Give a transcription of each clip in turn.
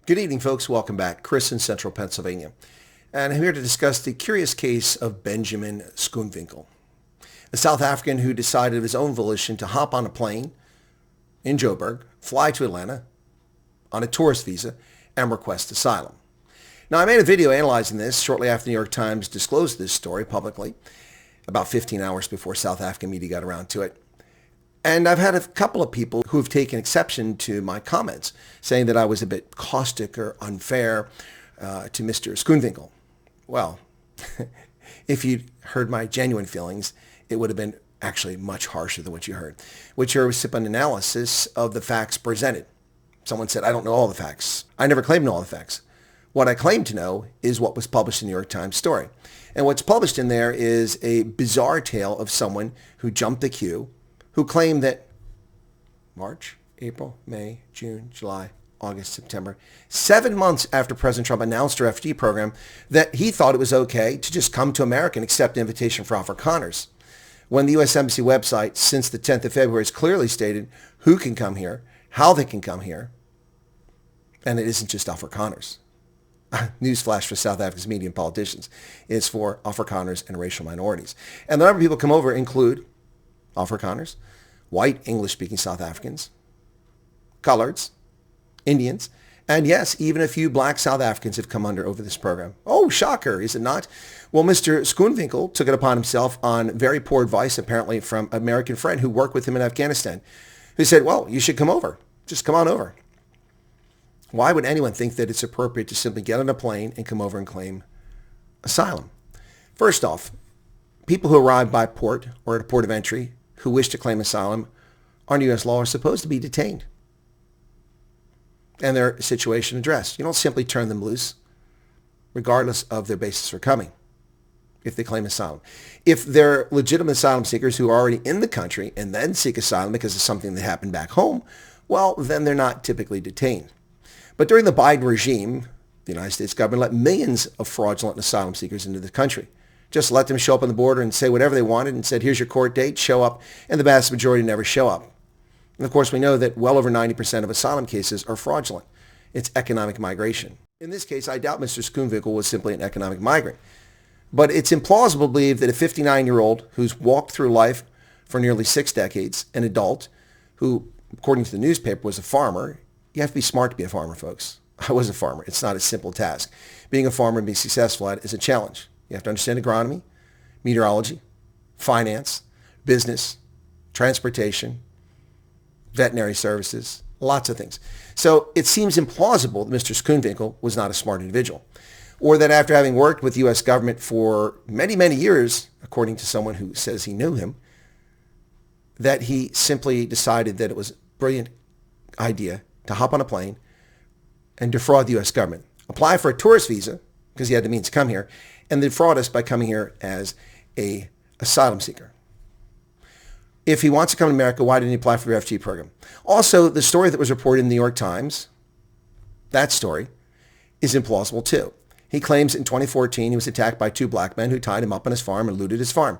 Good evening, folks. Welcome back. Chris in Central Pennsylvania. And I'm here to discuss the curious case of Benjamin Schoonwinkel, a South African who decided of his own volition to hop on a plane in Joburg, fly to Atlanta on a tourist visa, and request asylum. Now, I made a video analyzing this shortly after the New York Times disclosed this story publicly, about 15 hours before South African media got around to it. And I've had a couple of people who have taken exception to my comments, saying that I was a bit caustic or unfair to Mr. Schoonwinkel. Well, if you'd heard my genuine feelings, it would have been actually much harsher than what you heard, which here was an analysis of the facts presented. Someone said, I don't know all the facts. I never claimed to know all the facts. What I claim to know is what was published in the New York Times story. And what's published in there is a bizarre tale of someone who jumped the queue, who claimed that March, April, May, June, July, August, September, 7 months after President Trump announced a refugee program, that he thought it was okay to just come to America and accept the invitation for Afrikaners. When the U.S. Embassy website, since the 10th of February, has clearly stated who can come here, how they can come here, and it isn't just Afrikaners. Newsflash for South Africa's media and politicians. It's for Afrikaners and racial minorities. And the number of people come over include Afrikaners, white English-speaking South Africans, coloreds, Indians, and yes, even a few black South Africans have come under over this program. Oh, shocker, is it not? Well, Mr. Schoonwinkel took it upon himself on very poor advice, apparently from an American friend who worked with him in Afghanistan, who said, well, you should come over. Just come on over. Why would anyone think that it's appropriate to simply get on a plane and come over and claim asylum? First off, people who arrive by port or at a port of entry who wish to claim asylum under U.S. law are supposed to be detained and their situation addressed. You don't simply turn them loose, regardless of their basis for coming, if they claim asylum. If they're legitimate asylum seekers who are already in the country and then seek asylum because of something that happened back home, well, then they're not typically detained. But during the Biden regime, the United States government let millions of fraudulent asylum seekers into the country. Just let them show up on the border and say whatever they wanted and said, here's your court date, show up, and the vast majority never show up. And of course, we know that well over 90% of asylum cases are fraudulent. It's economic migration. In this case, I doubt Mr. Schoonwinkel was simply an economic migrant. But it's implausible to believe that a 59-year-old who's walked through life for nearly 6 decades, an adult who, according to the newspaper, was a farmer. You have to be smart to be a farmer, folks. I was a farmer. It's not a simple task. Being a farmer and being successful at it is a challenge. You have to understand agronomy, meteorology, finance, business, transportation, veterinary services, lots of things. So it seems implausible that Mr. Schoonwinkel was not a smart individual, or that after having worked with the U.S. government for many, many years, according to someone who says he knew him, that he simply decided that it was a brilliant idea to hop on a plane and defraud the U.S. government, apply for a tourist visa because he had the means to come here, and defraud us by coming here as an asylum seeker. If he wants to come to America, why didn't he apply for the refugee program? Also, the story that was reported in the New York Times, that story, is implausible too. He claims in 2014 he was attacked by 2 black men who tied him up on his farm and looted his farm.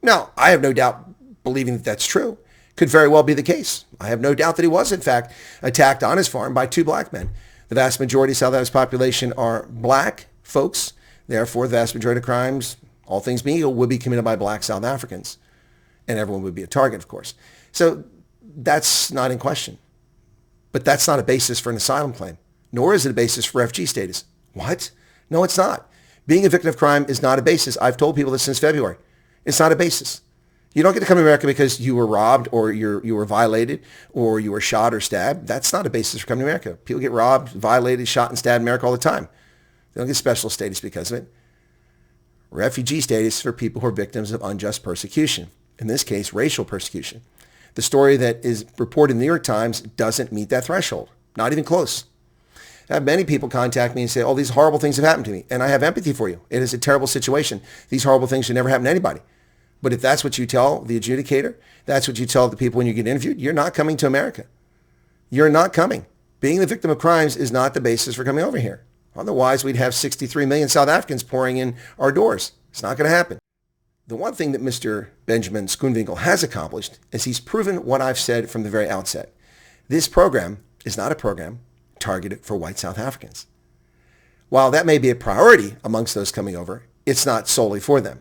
Now, I have no doubt believing that that's true. Could very well be the case. I have no doubt that he was, in fact, attacked on his farm by 2 black men. The vast majority of South Africa's population are black folks. Therefore, the vast majority of crimes, all things being equal, would be committed by black South Africans. And everyone would be a target, of course. So that's not in question. But that's not a basis for an asylum claim, nor is it a basis for refugee status. What? No, it's not. Being a victim of crime is not a basis. I've told people this since February. It's not a basis. You don't get to come to America because you were robbed or you were violated or you were shot or stabbed. That's not a basis for coming to America. People get robbed, violated, shot, and stabbed in America all the time. They don't get special status because of it. Refugee status for people who are victims of unjust persecution. In this case, racial persecution. The story that is reported in the New York Times doesn't meet that threshold. Not even close. I have many people contact me and say, oh, these horrible things have happened to me. And I have empathy for you. It is a terrible situation. These horrible things should never happen to anybody. But if that's what you tell the adjudicator, that's what you tell the people when you get interviewed, you're not coming to America. You're not coming. Being the victim of crimes is not the basis for coming over here. Otherwise, we'd have 63 million South Africans pouring in our doors. It's not going to happen. The one thing that Mr. Benjamin Schoonwinkel has accomplished is he's proven what I've said from the very outset. This program is not a program targeted for white South Africans. While that may be a priority amongst those coming over, it's not solely for them.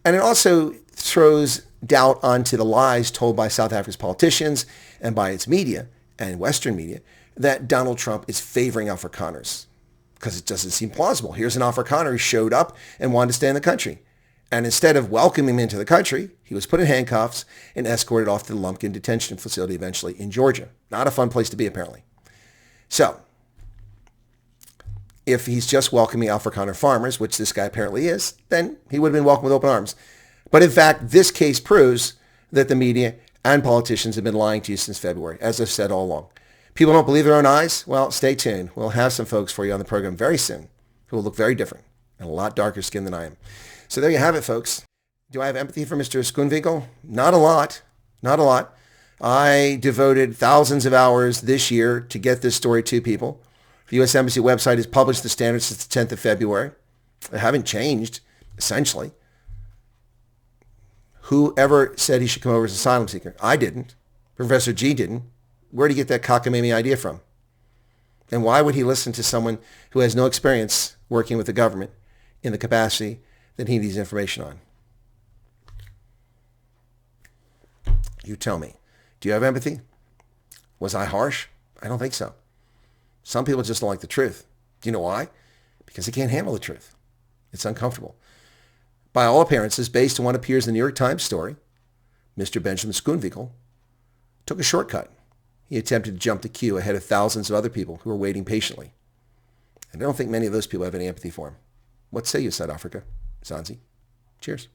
And it also throws doubt onto the lies told by South Africa's politicians and by its media and Western media that Donald Trump is favoring Afrikaners, because it doesn't seem plausible. Here's an Afrikaner who showed up and wanted to stay in the country. And instead of welcoming him into the country, he was put in handcuffs and escorted off to the Lumpkin detention facility eventually in Georgia. Not a fun place to be, apparently. So, if he's just welcoming Afrikaner farmers, which this guy apparently is, then he would have been welcomed with open arms. But in fact, this case proves that the media and politicians have been lying to you since February, as I've said all along. People don't believe their own eyes? Well, stay tuned. We'll have some folks for you on the program very soon who will look very different and a lot darker skinned than I am. So there you have it, folks. Do I have empathy for Mr. Schoonwinkel? Not a lot. Not a lot. I devoted thousands of hours this year to get this story to people. The U.S. Embassy website has published the standards since the 10th of February. They haven't changed, essentially. Whoever said he should come over as an asylum seeker? I didn't. Professor G didn't. Where did he get that cockamamie idea from? And why would he listen to someone who has no experience working with the government in the capacity that he needs information on? You tell me. Do you have empathy? Was I harsh? I don't think so. Some people just don't like the truth. Do you know why? Because they can't handle the truth. It's uncomfortable. By all appearances, based on what appears in the New York Times story, Mr. Benjamin Schoonwinkel took a shortcut. He attempted to jump the queue ahead of thousands of other people who were waiting patiently. And I don't think many of those people have any empathy for him. What say you, South Africa? Zanzi. Cheers.